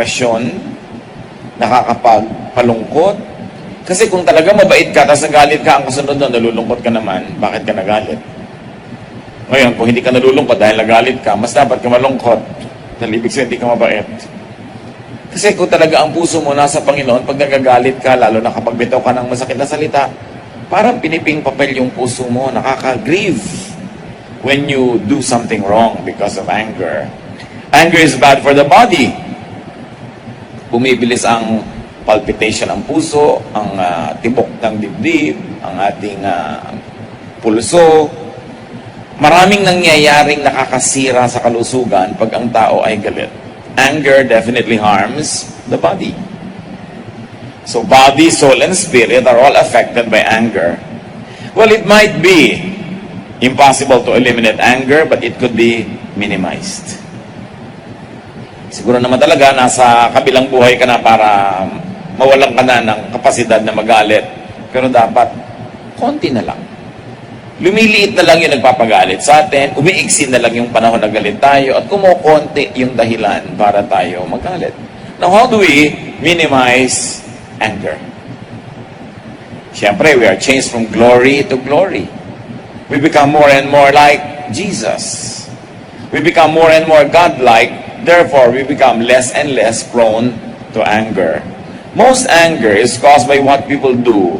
depression, nakakapagpalungkot. Kasi kung talaga mabait ka, tapos nagalit ka, ang kasunod doon, nalulungkot ka naman, bakit ka nagalit? Ngayon, kung hindi ka nalulungkot dahil nagalit ka, mas dapat ka malungkot. Dahil ibig sabihin, hindi ka mabait. Kasi kung talaga ang puso mo nasa Panginoon, pag nagagalit ka, lalo na kapag bitaw ka ng masakit na salita, parang piniping papel yung puso mo, nakaka-grieve when you do something wrong because of anger. Anger is bad for the body. Bumibilis ang palpitation ng puso, ang tibok ng dibdib, ang ating pulso. Maraming nangyayaring nakakasira sa kalusugan pag ang tao ay galit. Anger definitely harms the body. So body, soul, and spirit are all affected by anger. Well, it might be impossible to eliminate anger, but it could be minimized. Siguro naman talaga, nasa kabilang buhay ka na para mawalan ka na ng kapasidad na magalit. Pero dapat, konti na lang. Lumiliit na lang yung nagpapagalit sa atin, umiiksi na lang yung panahon na galit tayo, at kumukonti yung dahilan para tayo magalit. Now, how do we minimize anger? Siyempre, we are changed from glory to glory. We become more and more like Jesus. We become more and more God-like. Therefore, we become less and less prone to anger. Most anger is caused by what people do.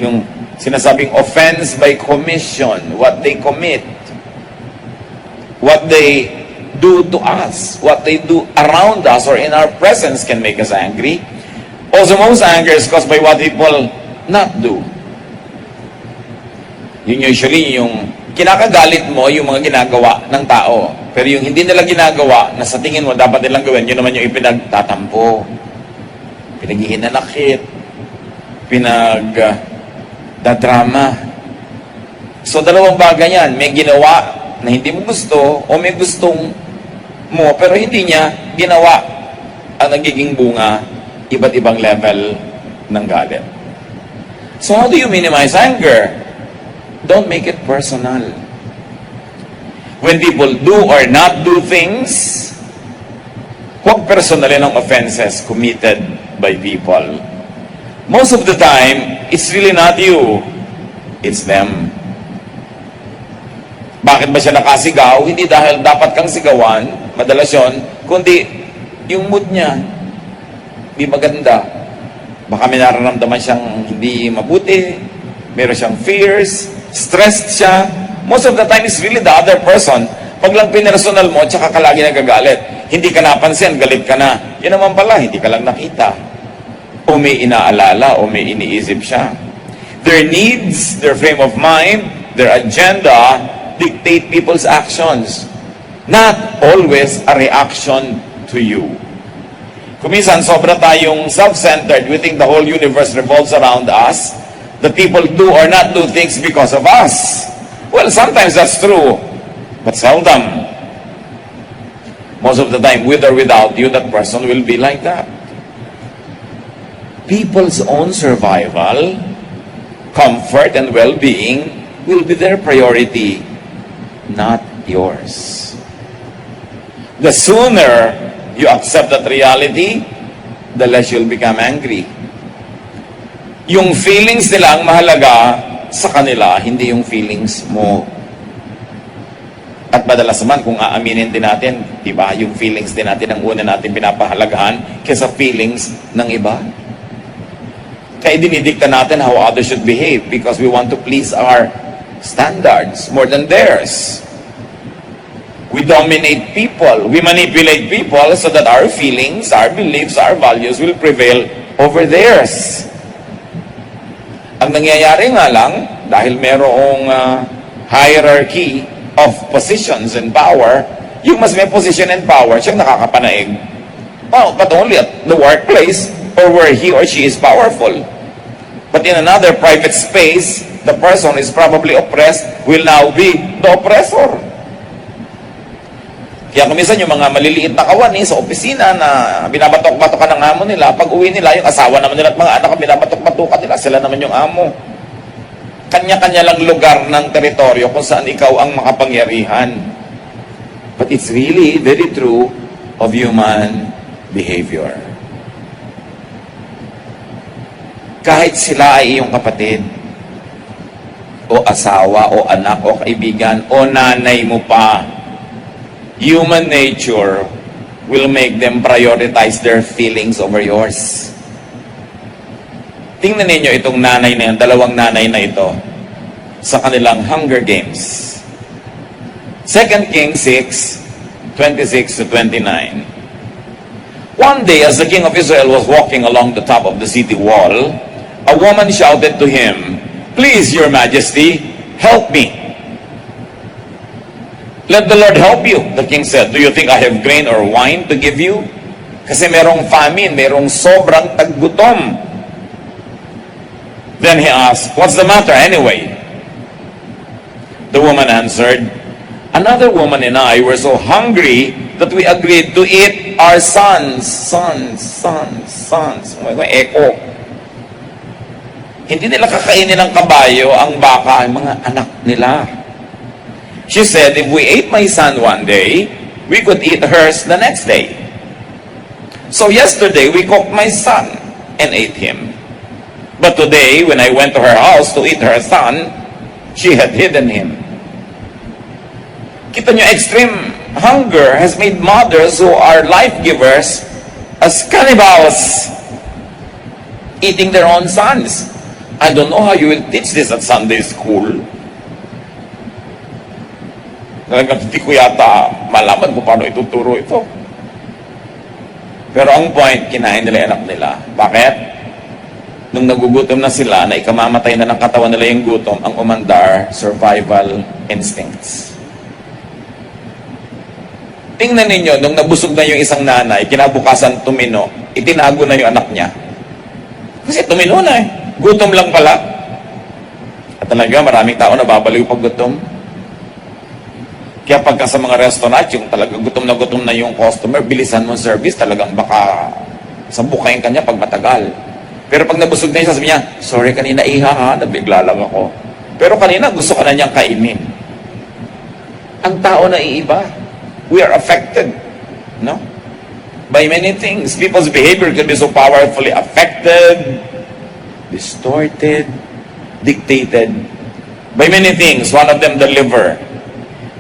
Yung sinasabing offense by commission, what they commit, what they do to us, what they do around us or in our presence can make us angry. Also, most anger is caused by what people not do. Yun usually yung kinakagalit mo, yung mga ginagawa ng tao. Pero yung hindi nila ginagawa, na sa tingin mo dapat nilang gawin, yun naman yung ipinagtatampo, pinaghihinanakit, dadrama. So, dalawang bagay yan. May ginawa na hindi mo gusto o may gustong mo pero hindi niya ginawa. Ang nagiging bunga, iba't ibang level ng galit. So, how do you minimize anger? Don't make it personal. When people do or not do things, huwag personalin ang offenses committed by people. Most of the time, it's really not you. It's them. Bakit ba siya nakasigaw? Hindi dahil dapat kang sigawan, madalas yun, kundi yung mood niya, hindi maganda. Baka may nararamdaman siyang hindi mabuti, meron siyang fears, stressed siya. Most of the time, it's really the other person. Pag lang pinersonal mo, tsaka ka lagi nagagalit. Hindi ka napansin, galit ka na. Yan naman pala, hindi ka lang nakita. O may inaalala, o may iniisip siya. Their needs, their frame of mind, their agenda, dictate people's actions. Not always a reaction to you. Kuminsan, sobra tayong self-centered. We think the whole universe revolves around us. The people do or not do things because of us. Well, sometimes that's true, but seldom. Most of the time, with or without you, that person will be like that. People's own survival, comfort, and well-being will be their priority, not yours. The sooner you accept that reality, the less you'll become angry. Yung feelings nila ang mahalaga sa kanila, hindi yung feelings mo. At madalas naman, kung aaminin din natin, di ba, yung feelings din natin ang una natin pinapahalagahan kaysa feelings ng iba. Kaya dinidikta natin how others should behave because we want to please our standards more than theirs. We dominate people. We manipulate people so that our feelings, our beliefs, our values will prevail over theirs. Ang nangyayari nga lang, dahil merong hierarchy of positions and power, yung mas may position and power, siyang nakakapanaig. Oh, but only at the workplace or where he or she is powerful. But in another private space, the person is probably oppressed will now be the oppressor. Kaya kumisan yung mga maliliit na kawani sa opisina na binabatok-batokan ng amo nila, pag uwi nila, yung asawa naman nila at mga anak, binabatok-batokan nila, sila naman yung amo. Kanya-kanya lang lugar ng teritoryo kung saan ikaw ang makapangyarihan. But it's really very true of human behavior. Kahit sila ay iyong kapatid, o asawa, o anak, o kaibigan, o nanay mo pa, human nature will make them prioritize their feelings over yours. Tingnan ninyo itong nanay na yan, dalawang nanay na ito, sa kanilang Hunger Games. 2 Kings 6, 26 to 29. One day, as the king of Israel was walking along the top of the city wall, a woman shouted to him, "Please, your majesty, help me." "Let the Lord help you," the king said. "Do you think I have grain or wine to give you?" Kasi merong famine, merong sobrang taggutom. Then he asked, "What's the matter anyway?" The woman answered, "Another woman and I were so hungry that we agreed to eat our sons." May echo. Hindi nila kakainin ng kabayo ang baka, ang mga anak nila. She said, "If we ate my son one day, we could eat hers the next day. So yesterday, we cooked my son and ate him. But today, when I went to her house to eat her son, she had hidden him." Kita nyo, extreme hunger has made mothers who are life givers as cannibals, eating their own sons. I don't know how you will teach this at Sunday school. Talagang hindi ko yata malaman kung paano ituturo ito. Pero ang point, kinain nila yung anak nila. Bakit? Nung nagugutom na sila, na ikamamatay na ng katawan nila yung gutom, ang umandar, survival instincts. Tingnan ninyo, nung nabusog na yung isang nanay, kinabukasan tumino, itinago na yung anak niya. Kasi tumino na eh. Gutom lang pala. At talaga, maraming tao nababaliw pag gutom. Kaya pagka sa mga restaurant, yung talagang gutom na yung customer, bilisan mo service, talagang baka sabukayin ka niya pag matagal. Pero pag nabusog na siya, sabi niya, "Sorry kanina iha ha, nabigla lang ako." Pero kanina gusto ka na niyang kainin. Ang tao na iiba. We are affected, no? By many things. People's behavior can be so powerfully affected, distorted, dictated by many things. One of them, the liver.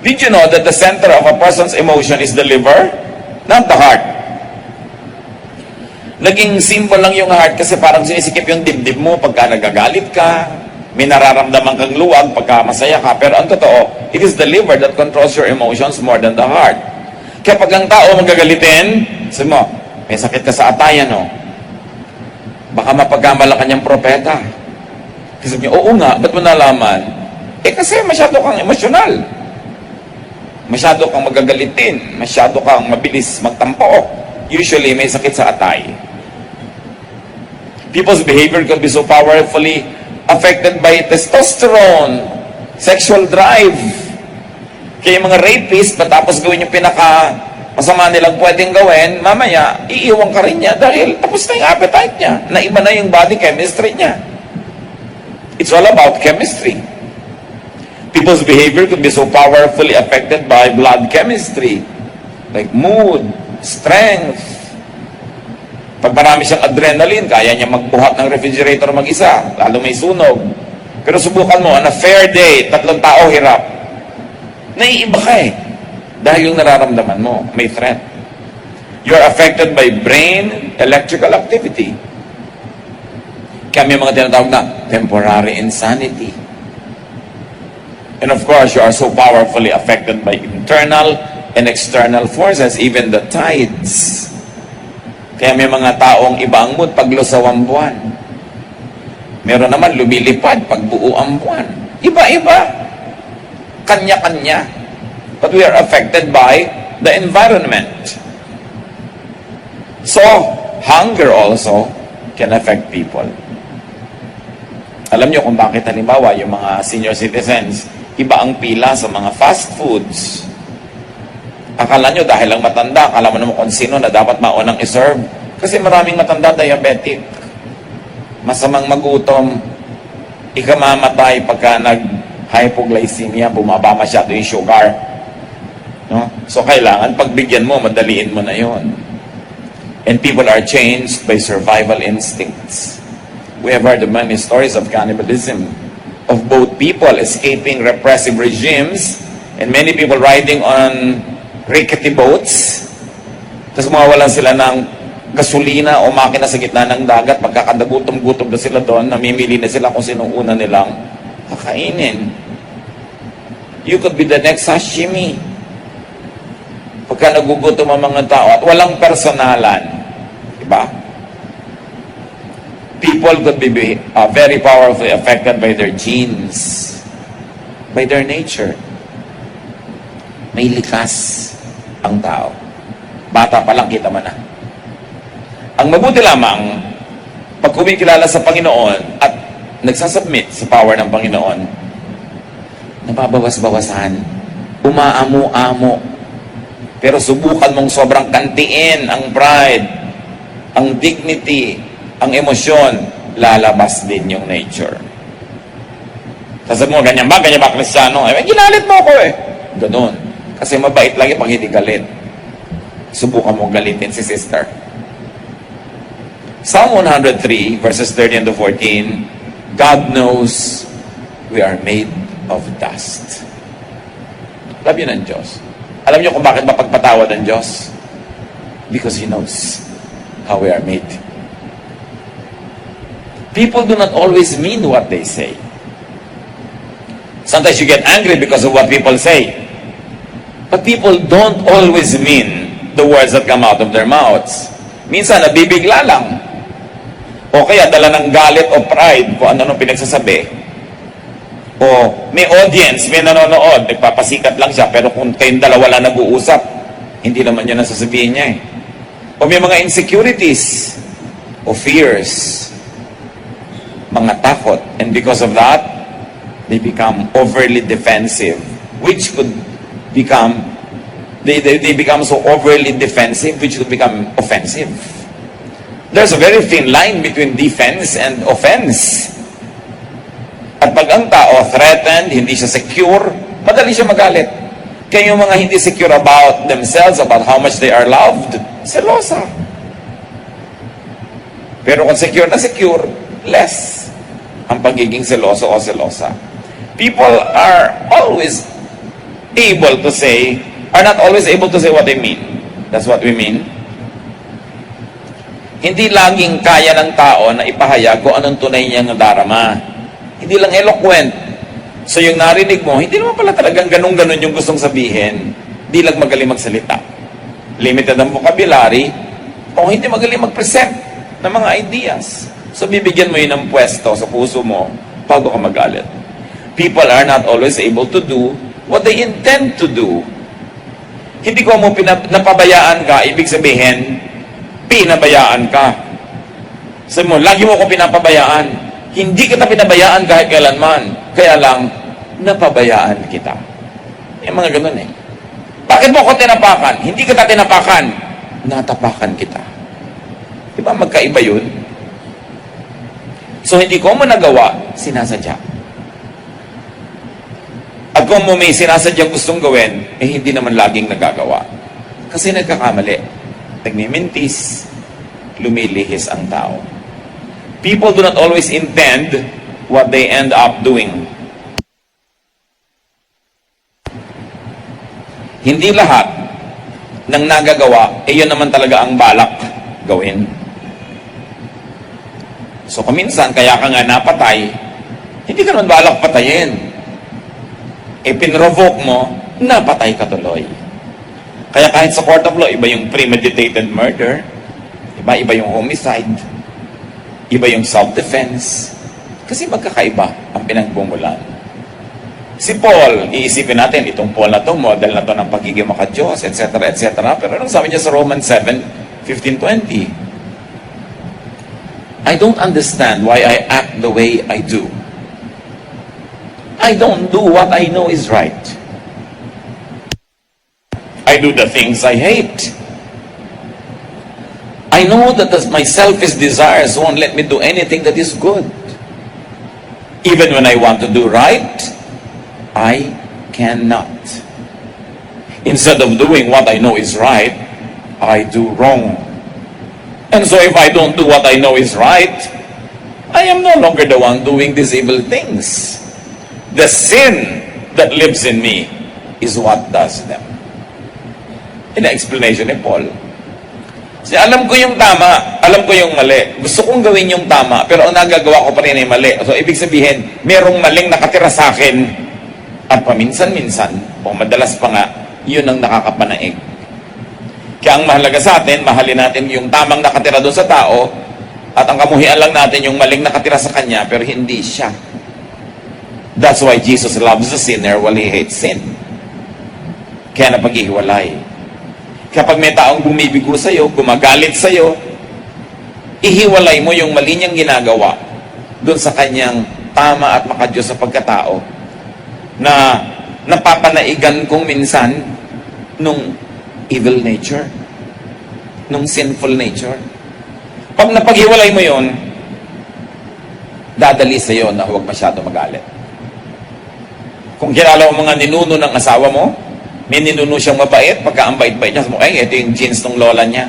Did you know that the center of a person's emotion is the liver? Not the heart. Naging symbol lang yung heart kasi parang sinisikip yung dibdib mo pagka nagagalit ka, may nararamdaman kang luwag pagka masaya ka. Pero ang totoo, it is the liver that controls your emotions more than the heart. Kaya pag ang tao magagalitin, sabi mo, may sakit ka sa atayan, no? Baka mapagkamala kanyang propeta. Kasi sabi niya, "Oo nga, ba't mo nalaman?" Kasi masyado kang emosyonal. Masyado kang magagalitin. Masyado kang mabilis magtampo. Usually, may sakit sa atay. People's behavior can be so powerfully affected by testosterone, sexual drive. Kaya yung mga rapist, matapos gawin yung pinaka-masama nilang pwedeng gawin, mamaya, iiwan ka rin niya dahil tapos na yung appetite niya. Naiba na yung body chemistry niya. It's all about chemistry. People's behavior can be so powerfully affected by blood chemistry, like mood, strength. Pag marami siyang adrenaline, kaya niya magbuhat ng refrigerator mag-isa, lalo may sunog. Pero subukan mo, on a fair day, 3 tao hirap. Naiiba ka eh. Dahil yung nararamdaman mo, may threat. You're affected by brain electrical activity. Kaya may mga tinatawag na temporary insanity. And of course, you are so powerfully affected by internal and external forces, even the tides. Kaya may mga taong iba ang mood pag lusaw ang buwan. Meron naman lumilipad pag buo ang buwan. Iba-iba. Kanya-kanya. But we are affected by the environment. So, hunger also can affect people. Alam niyo kung bakit halimbawa yung mga senior citizens, iba ang pila sa mga fast foods. Akala nyo dahil lang matanda, akala mo naman kung sino na dapat maunang iserve. Kasi maraming matanda diabetic. Masamang magutom. Ikamamatay pagka nag-hypoglycemia, bumaba masyado yung sugar. No? So kailangan pagbigyan mo, madaliin mo na yon. And people are changed by survival instincts. We have heard of many stories of cannibalism, of both people escaping repressive regimes and many people riding on rickety boats. Tapos mawawalan sila ng gasolina o makina sa gitna ng dagat. Pagkakadagutom-gutom na sila doon, namimili na sila kung sinong una nilang kakainin. You could be the next sashimi. Pagka nagugutom ang mga tao at walang personalan. Diba? People could be very powerfully affected by their genes, by their nature. May likas ang tao. Bata pa lang, kita mo na. Ang mabuti lamang, pag kumikilala sa Panginoon at nagsasubmit sa power ng Panginoon, nababawas-bawasan, umaamo-amo. Pero subukan mong sobrang kantiin ang pride, ang dignity, ang emosyon, lalabas din yung nature. Sasabi mo, ganyan ba Kristiyano? Eh, ginalit mo ako eh. Ganun. Kasi mabait lagi pag hindi galit. Subukan mo galitin si sister. Psalm 103, verses 13 to 14, God knows we are made of dust. Alam yun ang Diyos. Alam niyo kung bakit mapagpatawad ang Diyos? Because He knows how we are made. People do not always mean what they say. Sometimes you get angry because of what people say. But people don't always mean the words that come out of their mouths. Minsan, nabibigla lang. O kaya dala ng galit o pride kung ano-ano pinagsasabi. O may audience, may nanonood, nagpapasikat lang siya, pero kung kayong dalawa lang nag-uusap, hindi naman yun ang sasabihin niya eh. O may mga insecurities o fears, mga takot, and because of that, they become overly defensive, which could become, they become so overly defensive, which could become offensive. There's a very thin line between defense and offense. At pag ang tao threatened, hindi siya secure, madali siya magalit. Kaya yung mga hindi secure about themselves, about how much they are loved, selosa. Pero kung secure na secure, less ang pagiging seloso o selosa. People are always able to say, are not always able to say what they mean. That's what we mean. Hindi laging kaya ng tao na ipahayag kung anong tunay niyang darama. Hindi lang eloquent. So yung narinig mo, hindi naman pala talagang ganun-ganun yung gustong sabihin. Hindi lang magaling magsalita. Limited ang vocabulary, o hindi magaling mag-present ng mga ideas. So bibigyan mo yun ng pwesto sa puso mo bago ka magalit. People are not always able to do what they intend to do. Hindi ko mo napabayaan ka, ibig sabihin, pinabayaan ka. Sabi mo, lagi mo ko pinapabayaan. Hindi kita pinabayaan kahit kailanman. Kaya lang, napabayaan kita. Yung mga ganun eh. Bakit mo ko tinapakan? Hindi kita tinapakan. Natapakan kita. Diba magkaiba yun? So hindi ko mo nagawa, sinasadya. At kung mo may sinasadyang gustong gawin, eh hindi naman laging nagagawa. Kasi nagkakamali. Nagmimintis, lumilihis ang tao. People do not always intend what they end up doing. Hindi lahat ng nagagawa, eh yun naman talaga ang balak gawin. So kuminsan, kaya ka nga napatay, hindi ka naman balak patayin. Eh pinrovoke mo, napatay ka tuloy. Kaya kahit sa court of law, iba yung premeditated murder, iba yung homicide, iba yung self-defense. Kasi magkakaiba ang pinagmumulan. Si Paul, iisipin natin, itong Paul na to, model na to ng pagiging maka-Diyos, etc., etc. Pero anong sabi niya sa Romans 7:15-20? I don't understand why I act the way I do. I don't do what I know is right. I do the things I hate. I know that my selfish desires won't let me do anything that is good. Even when I want to do right, I cannot. Instead of doing what I know is right, I do wrong. And so if I don't do what I know is right, I am no longer the one doing these evil things. The sin that lives in me is what does them. In the explanation ni Paul. Kasi alam ko yung tama, alam ko yung mali. Gusto kong gawin yung tama, pero ang nagagawa ko pa rin ay mali. So, ibig sabihin, merong maling nakatira sa akin at paminsan-minsan, o madalas pa nga, yun ang nakakapanaig. Kaya ang mahalaga sa atin, mahalin natin yung tamang nakatira doon sa tao at ang kamuhian lang natin yung maling nakatira sa kanya, pero hindi siya. That's why Jesus loves the sinner while He hates sin. Kaya napag-ihiwalay. Kapag may taong bumibigo sa'yo, gumagalit sa'yo, ihiwalay mo yung mali niyang ginagawa doon sa kanyang tama at makadiyos sa pagkatao na napapanaigan kong minsan nung evil nature, nung sinful nature. Pag napaghiwalay mo yon, dadali sa'yo na huwag masyado magalit. Kung kilala mo mga ninuno ng asawa mo, may ninuno siyang mabait, pagka ang bait-bait niya, ito yung genes ng lola niya.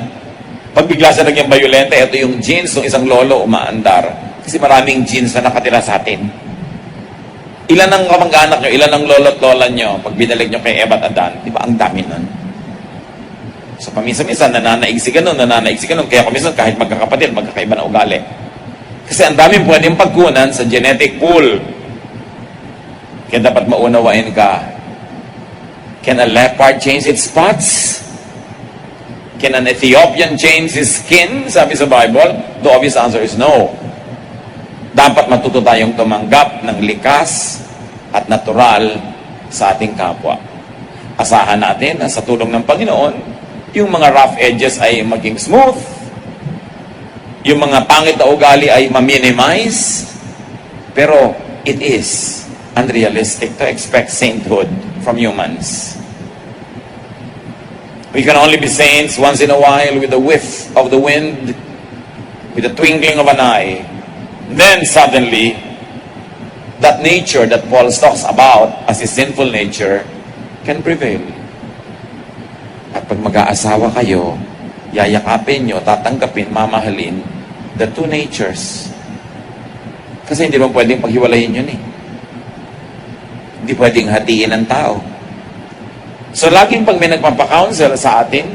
Pag bigla siya naging violente, ito yung genes ng isang lolo umaandar. Kasi maraming genes na nakatira sa atin. Ilan ang kamag-anak nyo, ilan ang lolo at lola nyo, pag binalik nyo kay Eva at Adan, di ba ang dami nun? So paminsan-minsan, nananaig ka nun, kaya paminsan kahit magkakapatid, magkakaiba na ugali. Kasi ang daming pwedeng pagkunan sa genetic pool. Kaya dapat maunawain ka. Can a leopard change its spots? Can an Ethiopian change his skin? Sabi sa Bible, the obvious answer is no. Dapat matuto tayong tumanggap ng likas at natural sa ating kapwa. Asahan natin na sa tulong ng Panginoon, yung mga rough edges ay maging smooth, yung mga pangit na ugali ay ma-minimize, pero it is unrealistic to expect sainthood from humans. We can only be saints once in a while with a whiff of the wind, with the twinkling of an eye. Then suddenly, that nature that Paul talks about as his sinful nature can prevail. At pag mag-aasawa kayo, yayakapin nyo, tatanggapin, mamahalin the two natures. Kasi hindi mo pwedeng paghiwalayin yun eh. Hindi pwedeng hatiin ng tao. So, laging pag may nagpapakounsel sa atin,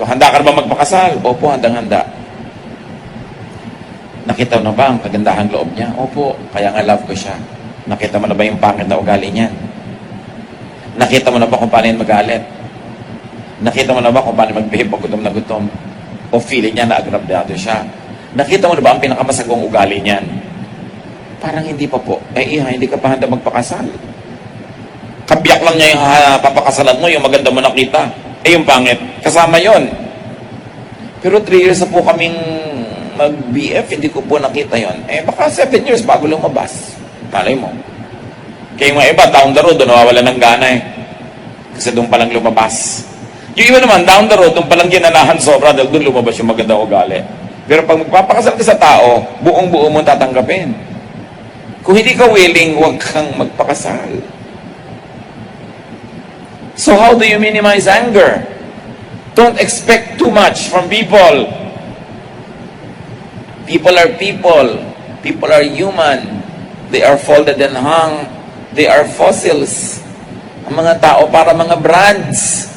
handa ka na ba magpakasal? Opo, handang-handa. Nakita mo na ba ang kagandahang loob niya? Opo, kaya nga love ko siya. Nakita mo na ba yung pangit na ugali niyan? Nakita mo na ba kung paano yung magalit? Nakita mo na ba kung paano mag-behave pag gutom na gutom? O feeling niya na agrabyado siya? Nakita mo na ba ang pinakamasagong ugali niyan? Parang hindi pa po. Hindi ka pa handa magpakasal. Kabiyak lang niya yung papakasalan mo, yung maganda mo nakita. Yung pangit. Kasama yon. Pero 3 years na po kaming mag-BF, hindi ko po nakita yon. Baka 7 years bago lumabas. Malay mo. Kaya yung mga iba, down the road, doon nawawala ng gana eh. Kasi doon palang lumabas. Yung iba naman, down the road, doon palang ginanahan sobra dahil doon lumabas yung maganda ugali. Pero pag magpapakasal ka sa tao, buong-buo mo tatanggapin. Kung hindi ka willing, huwag kang magpakasal. So how do you minimize anger? Don't expect too much from people. People are people. People are human. They are folded and hung. They are fossils. Ang mga tao para mga brands.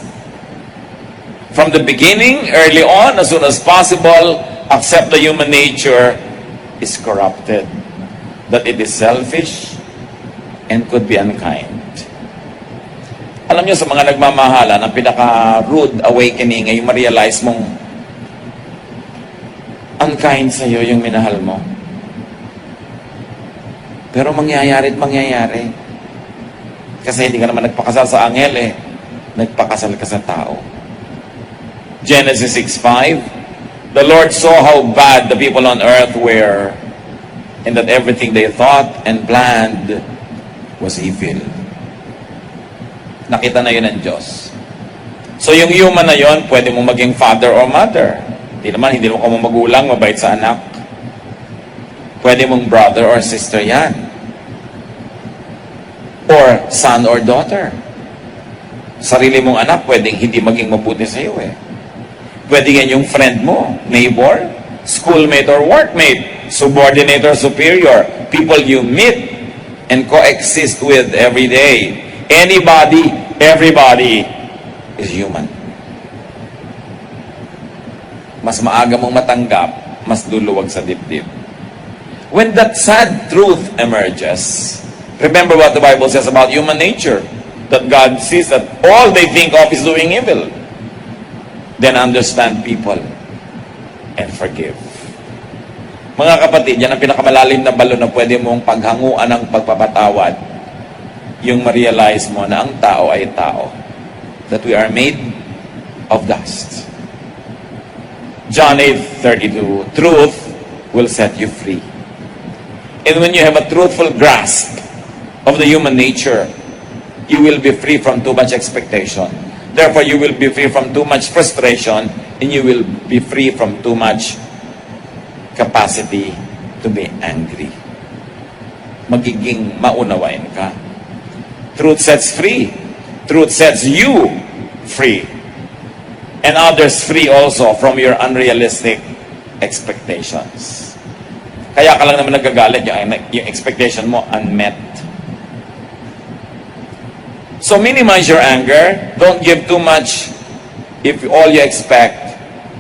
From the beginning, early on, as soon as possible, accept the human nature is corrupted. That it is selfish and could be unkind. Alam niyo, sa mga nagmamahala, ang pinaka-rude awakening ay yung ma-realize mong unkind sa'yo yung minahal mo. Pero mangyayari at mangyayari. Kasi hindi ka naman nagpakasal sa anghel eh. Nagpakasal ka sa tao. Genesis 6:5, the Lord saw how bad the people on earth were, and that everything they thought and planned was evil. Nakita na yun ng Diyos. So yung human na yun, pwede mo maging father or mother. Hindi mo ka magulang, mabait sa anak. Pwede mong brother or sister yan. Or son or daughter. Sarili mong anak, pwedeng hindi maging mabuti sa iyo eh. Pwede yan yung friend mo, neighbor, schoolmate or workmate, subordinate or superior, people you meet and coexist with every day. Anybody, everybody is human. Mas maaga mong matanggap, mas luluwag sa dibdib. When that sad truth emerges, remember what the Bible says about human nature, that God sees that all they think of is doing evil. Then understand people and forgive. Mga kapatid, yan ang pinakamalalim na balon na pwede mong paghanguan ng pagpapatawad. Yung ma-realize mo na ang tao ay tao. That we are made of dust. John 8:32, truth will set you free. And when you have a truthful grasp of the human nature, you will be free from too much expectation. Therefore, you will be free from too much frustration, and you will be free from too much capacity to be angry. Magiging maunawain ka. Truth sets free. Truth sets you free. And others free also from your unrealistic expectations. Kaya ka lang naman nagagalit, yung expectation mo unmet. So minimize your anger. Don't give too much if all you expect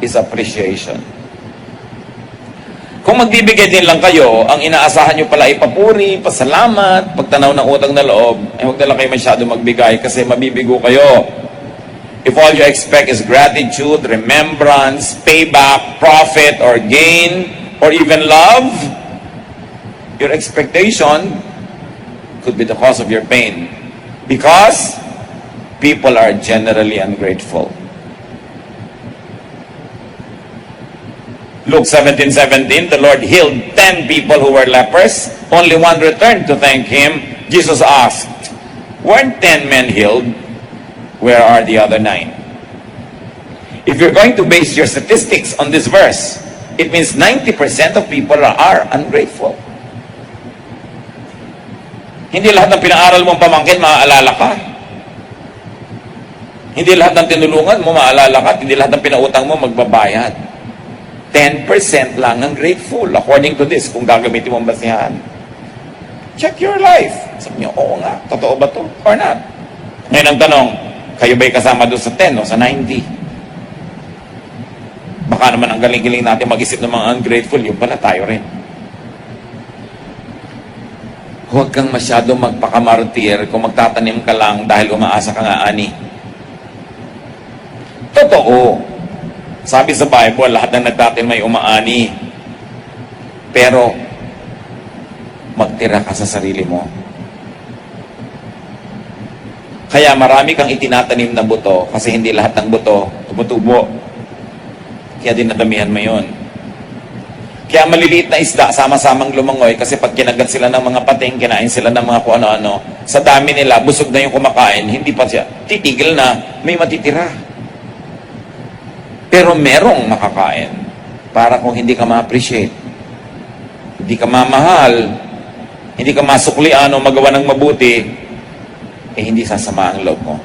is appreciation. Kung magbibigay din lang kayo, ang inaasahan nyo pala ay papuri, pasalamat, pagtanaw ng utang na loob, eh huwag na lang kayo masyado magbigay kasi mabibigo kayo. If all you expect is gratitude, remembrance, payback, profit, or gain, or even love, your expectation could be the cause of your pain. Because people are generally ungrateful. Luke 17:17, the Lord healed 10 people who were lepers. Only one returned to thank Him. Jesus asked, weren't 10 men healed? Where are the other 9? If you're going to base your statistics on this verse, it means 90% of people are ungrateful. Hindi lahat ng pinaaral mong pamangkin, maaalala ka. Hindi lahat ng tinulungan mo, maaalala ka. Hindi lahat ng pinautang mo, magbabayad. 10% lang ang grateful, according to this, kung gagamitin mong basihan. Check your life. Sabi niyo, oo nga, totoo ba to? Or not? Ngayon ang tanong, kayo ba'y kasama doon sa 10 o sa 90? Baka naman ang galing-galing natin mag-isip ng mga ungrateful, yung pala tayo rin. Huwag kang masyado magpakamartir kung magtatanim ka lang dahil umaasa ka nga ani. Totoo. Sabi sa Bible, lahat ng nagtatin may umaani. Pero, magtira ka sa sarili mo. Kaya marami kang itinatanim na buto kasi hindi lahat ng buto tumutubo. Kaya dinadamihan mo yun. Kaya maliliit na isda, sama-samang lumangoy kasi pag kinagat sila ng mga pating, kinain sila ng mga kung ano-ano, sa dami nila, busog na yung kumakain, hindi pa siya, titigil na, may matitira. Pero merong makakain para kung hindi ka ma-appreciate, hindi ka mamahal, hindi ka masuklian o magawa ng mabuti, eh hindi sasama ang loob mo.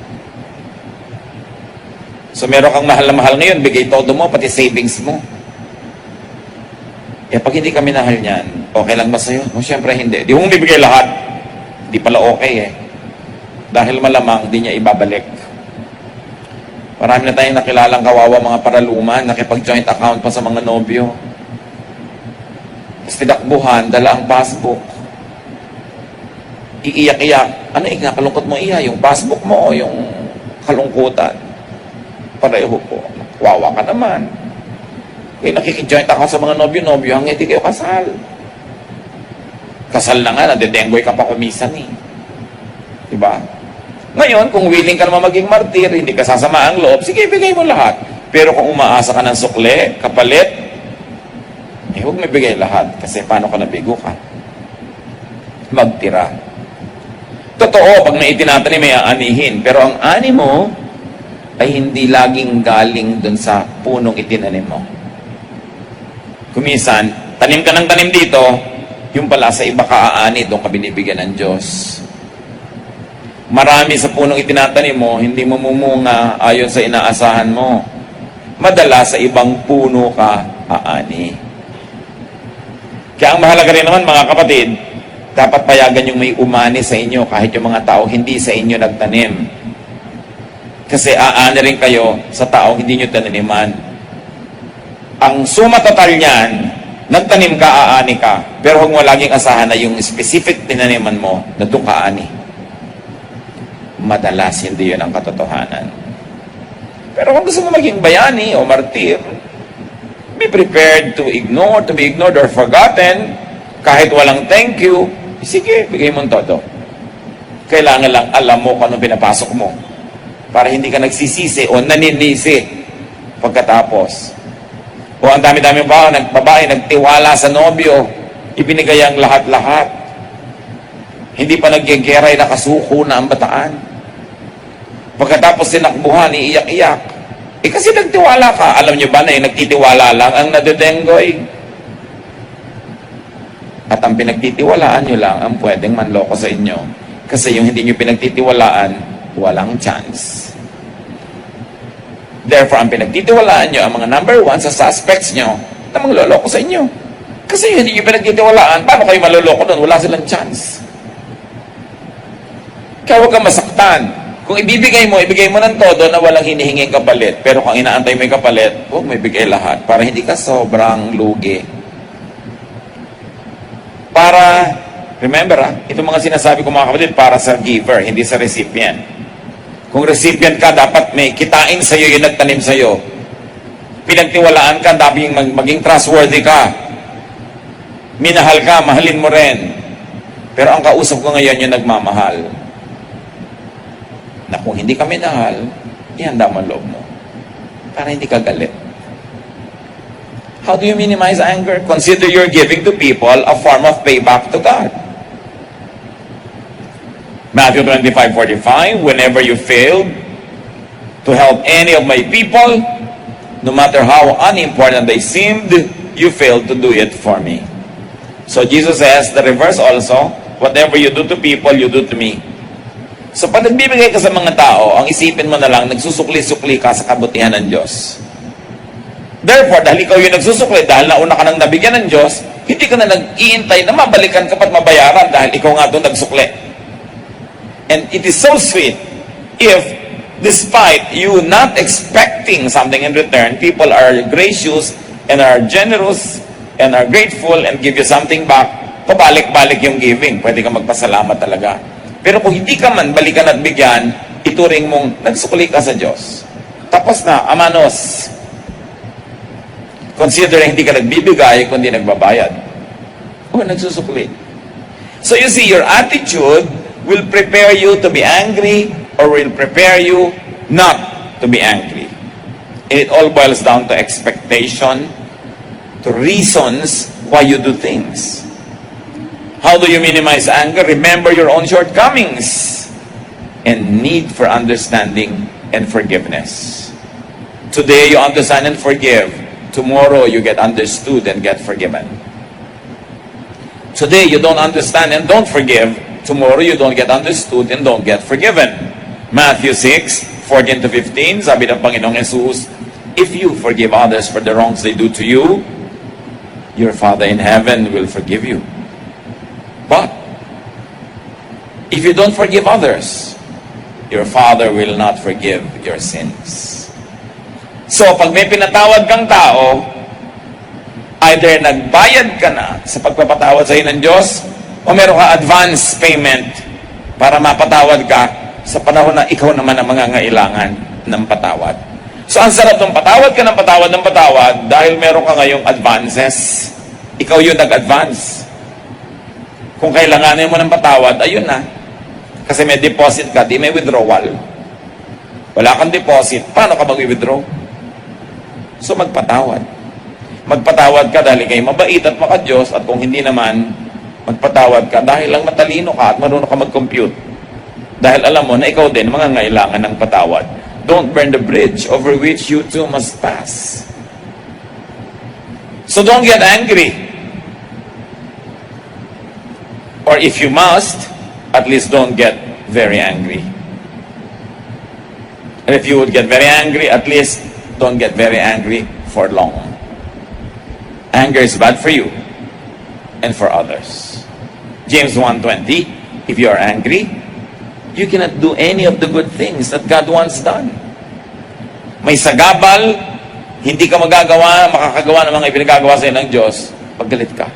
So meron kang mahal na mahal ngayon, bigay todo mo, pati savings mo. Eh, pag hindi ka minahal niyan, okay lang ba sa'yo? O, syempre hindi. Di mo bibigay lahat. Di pala okay eh. Dahil malamang, di niya ibabalik. Marami na tayong nakilalang kawawa mga paraluman, nakipag-joint account pa sa mga nobyo. Tapos tinakbuhan, dala ang passbook. Iiyak-iyak. Ano kalungkot mo iya? Yung passbook mo o yung kalungkutan? Pareho po. Wawa ka naman. Kaya nakikidjoint ako sa mga nobyo-nobyo hanggang hindi kayo kasal. Kasal na nga, nadedenggoy ka pa kumisan eh. Diba? Ngayon, kung willing ka naman maging martir, hindi ka sasama ang loob, sige, bigay mo lahat. Pero kung umaasa ka ng sukle, kapalit, eh huwag may bigay lahat. Kasi paano ka nabigo ka? Magtira. Totoo, pag may itinatanim, may aanihin. Pero ang ani mo ay hindi laging galing dun sa punong itinanim mo. Kumisan, tanim ka ng tanim dito, yung pala sa iba ka aani, doon ka binibigyan ng Diyos. Marami sa punong itinatanim mo, hindi mo mumunga ayon sa inaasahan mo. Madalas sa ibang puno ka aani. Kaya ang mahalaga rin naman mga kapatid, dapat payagan yung may umani sa inyo kahit yung mga tao hindi sa inyo nagtanim. Kasi aani rin kayo sa taong hindi nyo taniniman. Ang suma total niyan, nagtanim ka, aani ka. Pero huwag mo laging asahan na yung specific tinaniman mo na doon ka aani. Madalas hindi yun ang katotohanan. Pero kung gusto mo maging bayani o martir, be prepared to be ignored or forgotten, kahit walang thank you, sige, bigay mo todo. Kailangan lang alam mo kung anong pinapasok mo para hindi ka nagsisisi o naninisi pagkatapos. O ang dami-dami babae nagtiwala sa nobyo, ibinigay ang lahat-lahat. Hindi pa nagyageray, nakasuko na ang bataan. Pagkatapos sinakbuhan, iiyak-iyak. Kasi nagtiwala ka. Alam nyo ba na yung nagtitiwala lang ang nadudenggoy? At ang pinagtitiwalaan nyo lang ang pwedeng manloko sa inyo. Kasi yung hindi nyo pinagtitiwalaan, walang chance. Therefore, ang pinagtitiwalaan nyo, ang mga number one sa suspects nyo, na mangloloko sa inyo. Kasi yung hindi nyo pinagtitiwalaan, paano kayo maloloko doon? Wala silang chance. Kaya huwag kang masaktan. Kung ibigay mo ng todo na walang hinihinging kapalit. Pero kung inaantay mo yung kapalit, huwag mo ibigay lahat para hindi ka sobrang lugi. Para, remember itong mga sinasabi ko mga kapatid, para sa giver, hindi sa recipient. Kung recipient ka, dapat may kitain sa'yo yung nagtanim sa'yo. Pinagtiwalaan ka, dapat maging trustworthy ka. Minahal ka, mahalin mo rin. Pero ang kausap ko ngayon yung nagmamahal. Na kung hindi ka minahal, ihanda mo ang loob mo. Para hindi ka galit. How do you minimize anger? Consider your giving to people a form of payback to God. Matthew 25:45, whenever you failed to help any of my people, no matter how unimportant they seemed, you failed to do it for me. So Jesus says, the reverse also, whatever you do to people, you do to me. So pag nagbibigay ka sa mga tao, ang isipin mo na lang, nagsusukli-sukli ka sa kabutihan ng Diyos. Therefore, dahil ikaw yung nagsusukli, dahil nauna ka nang nabigyan ng Diyos, hindi ka na nag-iintay na mabalikan ka pat mabayaran dahil ikaw nga doon nagsukli. And it is so sweet if, despite you not expecting something in return, people are gracious and are generous and are grateful and give you something back, pabalik-balik yung giving. Pwede ka magpasalamat talaga. Pero kung hindi ka man balikan at bigyan, ituring mong nagsukli ka sa Diyos. Tapos na, amanos. Considering hindi ka nagbibigay, kundi nagbabayad. O, nagsusukli. So you see, your attitude will prepare you to be angry or will prepare you not to be angry. And it all boils down to expectation, to reasons why you do things. How do you minimize anger? Remember your own shortcomings and need for understanding and forgiveness. Today you understand and forgive. Tomorrow you get understood and get forgiven. Today you don't understand and don't forgive. Tomorrow you don't get understood and don't get forgiven. Matthew 6:14-15, sabi ng Panginoong Jesus, if you forgive others for the wrongs they do to you, your Father in heaven will forgive you. But if you don't forgive others, your Father will not forgive your sins. So, pag may pinatawad kang tao, either nagbayad ka na sa pagpapatawad sa iyo ng Diyos, o meron ka advance payment para mapatawad ka sa panahon na ikaw naman ang mangangailangan ng patawad. So, ang sarap ng patawad ka ng patawad dahil meron ka ngayong advances. Ikaw yung nag-advance. Kung kailanganin mo ng patawad, ayun na. Kasi may deposit ka, di may withdrawal. Wala kang deposit, paano ka mag-withdraw? So magpatawad. Magpatawad ka dahil ikay mabait at maka-Diyos, at kung hindi naman, magpatawad ka dahil lang matalino ka at marunong ka mag-compute. Dahil alam mo na ikaw din mangangailangan ng patawad. Don't burn the bridge over which you too must pass. So don't get angry. Or if you must, at least don't get very angry. And if you would get very angry, at least don't get very angry for long. Anger is bad for you and for others. James 1:20, if you are angry, you cannot do any of the good things that God wants done. May sagabal, hindi ka makakagawa ng mga ipinagagawa sa iyo ng Diyos pag galit ka.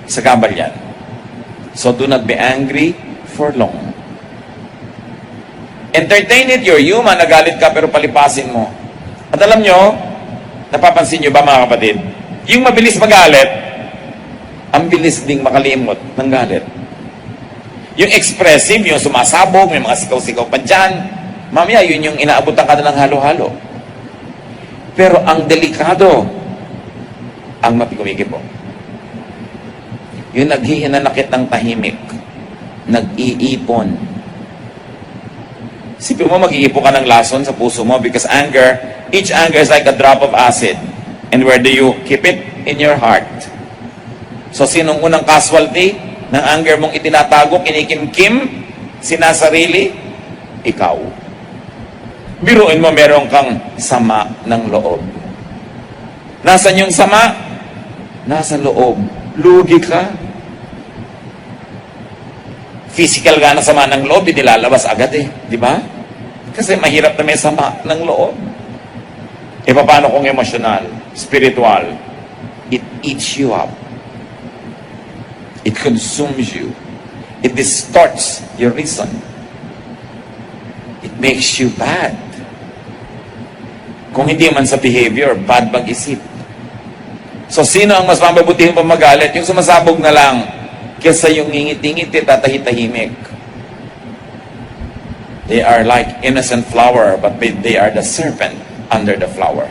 Sagabal yan. So do not be angry for long. Entertain it, you're human, nagalit ka pero palipasin mo. At alam nyo, napapansin nyo ba mga kapatid, yung mabilis magalit, ang bilis ding makalimot ng galit. Yung expressive, yung sumasabog, may mga sikaw-sikaw pa dyan, mamaya yun yung inaabutan ka na ng halo-halo. Pero ang delikado, ang mapikumikibo. Yung naghihinanakit ng tahimik, nag-iipon. Sipin mo, mag-iipon ka ng lason sa puso mo because anger, each anger is like a drop of acid. And where do you keep it? In your heart. So, sinong unang casualty ng anger mong itinatago, kinikimkim, sinasarili? Ikaw. Biruin mo, meron kang sama ng loob. Nasaan yung sama? Nasa loob. Lugi ka. Physical nga na sama ng loob, inilalabas agad eh. Di ba? Kasi mahirap na may sama ng loob. E paano kung emosyonal, spiritual? It eats you up. It consumes you. It distorts your reason. It makes you bad. Kung hindi man sa behavior, bad mag-isip. So, sino ang mas mababutihin pa magalit? Yung sumasabog na lang, kesa yung ngingiti-ngiti, tatahitahimik. They are like innocent flower, but they are the serpent under the flower.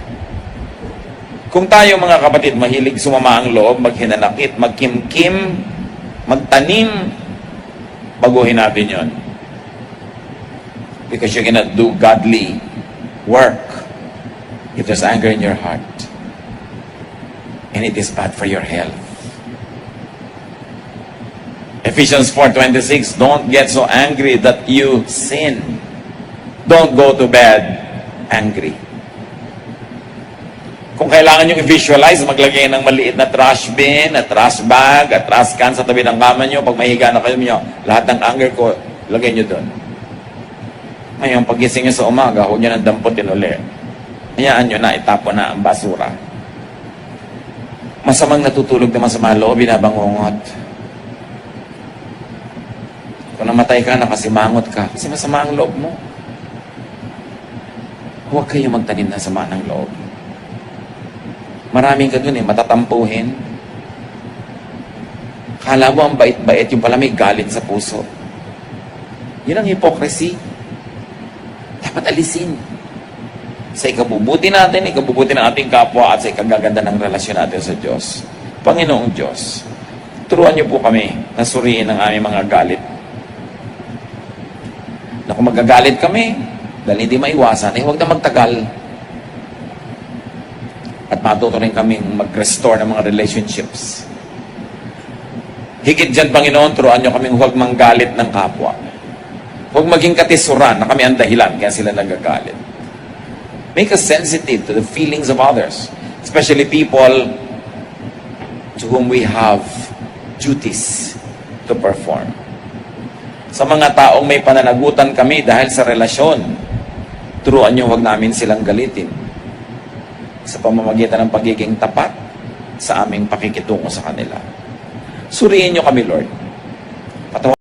Kung tayo mga kapatid, mahilig sumama ang loob, maghinanakit, magkimkim, magtanim, baguhin natin yon. Because you cannot do godly work if there's anger in your heart. And it is bad for your health. Ephesians 4:26, don't get so angry that you sin. Don't go to bed angry. Kung kailangan nyo i-visualize, maglagay ng maliit na trash bin, na trash bag, at trash can sa tabi ng kama nyo. Pag mahiga na kayo nyo, lahat ng anger ko, lagay nyo doon. Ngayon, pagising nyo sa umaga, huwag nyo ng damputin uli. Hayaan nyo na, itapon na ang basura. Masamang natutulog na masama loob, binabangungot. Kung namatay ka, nakasimangot ka, kasi masama ang loob mo. Huwag kayo magtanim ng sama ng loob. Maraming ka dun matatampuhin. Kala mo ang bait-bait, yung pala may galit sa puso. Yun ang hypocrisy. Dapat alisin. Sa ikabubuti natin, ikabubuti ng ating kapwa, at sa ikagaganda ng relasyon natin sa Diyos. Panginoong Diyos, turuan niyo po kami na suriin ang aming mga galit. Na kung magagalit kami, dahil hindi maiwasan, huwag na magtagal. At matuto rin kaming mag-restore ng mga relationships. Higit dyan, Panginoon, turuan niyo kaming huwag manggalit ng kapwa. Huwag maging katisuran na kami ang dahilan kaya sila nagagalit. Make us sensitive to the feelings of others, especially people to whom we have duties to perform. Sa mga taong may pananagutan kami dahil sa relasyon, turuan niyo huwag namin silang galitin sa pamamagitan ng pagiging tapat sa aming pakikitungo sa kanila. Suriin niyo kami, Lord.